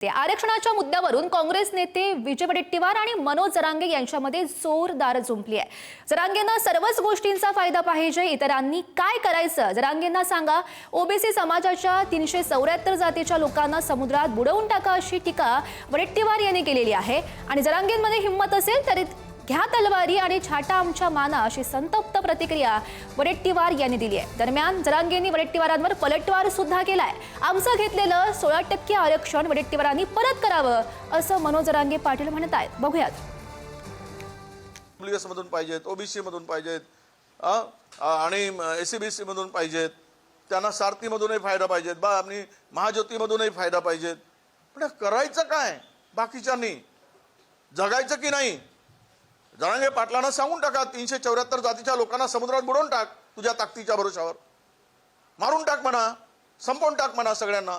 ते आरक्षणाच्या मुद्द्यावरून काँग्रेस नेते विजय वडेट्टीवार आणि मनोज जरांगे यांच्यामध्ये जोरदार जुंपली आहे। जरांगेंना सर्वच गोष्टींचा फायदा पाहिजे, इतरांनी काय करायचं जरांगेंना सांगा। ओबीसी समाजाच्या 374 जातीच्या लोकांना समुद्रात बुडवून टाका अशी टीका वडेट्टीवार यांनी केलेली आहे। आणि जरांगेंमध्ये हिंमत असेल तर घ्या तलवारी आणि छाटा आमच्या माना अशी संतप्त प्रतिक्रिया वडेट्टीवार यांनी दिली आहे। दरम्यान जरांगेंनी वडेट्टीवारांवर पलटवार सुद्धा केलाय। आमचं घेतलेलं 16% आरक्षण वडेट्टीवारांनी परत करावं असं मनोज जरांगे पाटील म्हणत आहेत। बघूयात। मधून पाहिजेत, ओबीसी मधून पाहिजेत आणि एससीबीसी मधून पाहिजेत, त्यांना सारथी मधूनही फायदा पाहिजेत, आणि महाज्योती मधूनही फायदा पाहिजेत। पण करायचं काय? बाकीच्यांनी जगायचं की नाही? जरांगे पाटलांना सांगून टाका, 374 जातीच्या लोकांना समुद्रात बुडवून टाक, तुझ्या ताकदीच्या भरोशावर मारून टाक म्हणा, संपवून टाक म्हणा, सगळ्यांना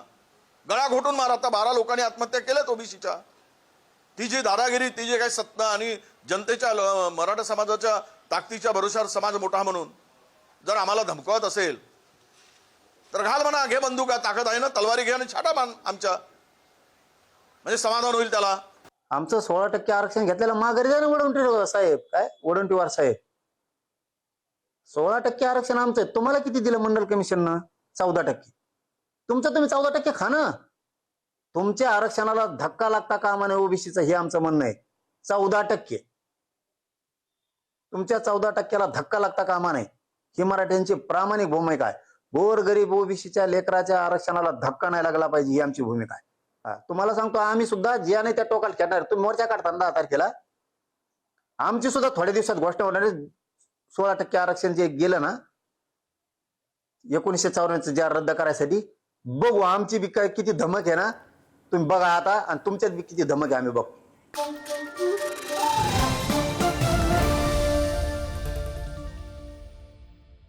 गळा घोटून मार। आता 12 लोकांनी आत्महत्या केल्यात ओबीसीच्या। ती जी दादागिरी, ती जी काही सत्ता आणि जनतेच्या मराठा समाजाच्या ताकदीच्या भरोशावर समाज मोठा म्हणून जर आम्हाला धमकावत असेल तर घाल म्हणा, घे बंदुका, ताकद आहे ना, तलवारी घे आणि छाटा बांध आमच्या, म्हणजे समाधान होईल त्याला। आमचं 16% आरक्षण घेतलेलं माघारी द्या ना वडवंटीवार साहेब। काय वडवंटीवार साहेब, 16% आरक्षण आमचं। तुम्हाला किती दिलं मंडल कमिशननं? 14%। तुमचं तुम्ही 14% खा ना। तुमच्या आरक्षणाला धक्का लागता कामा नये ओबीसीचं, हे आमचं म्हणणं आहे। 14%, तुमच्या 14%ला धक्का लागता कामा नये, ही मराठ्यांची प्रामाणिक भूमिका आहे। गोरगरीब ओबीसीच्या लेकराच्या आरक्षणाला धक्का नाही लागला पाहिजे, ही आमची भूमिका आहे। तुम्हाला सांगतो, आम्ही सुद्धा ज्या नाही त्या टोकाला खेळणार। तुम्ही मोर्चा काढताना 10 तारखेला, आमची सुद्धा थोड्या दिवसात घोषणा होणार आहे। 16% आरक्षण जे गेलं ना 1954 ज्या रद्द करायसाठी, बघू आमची बी काय किती धमक आहे ना, तुम्ही बघा आता, आणि तुमच्यात बी किती धमक आहे आम्ही बघू।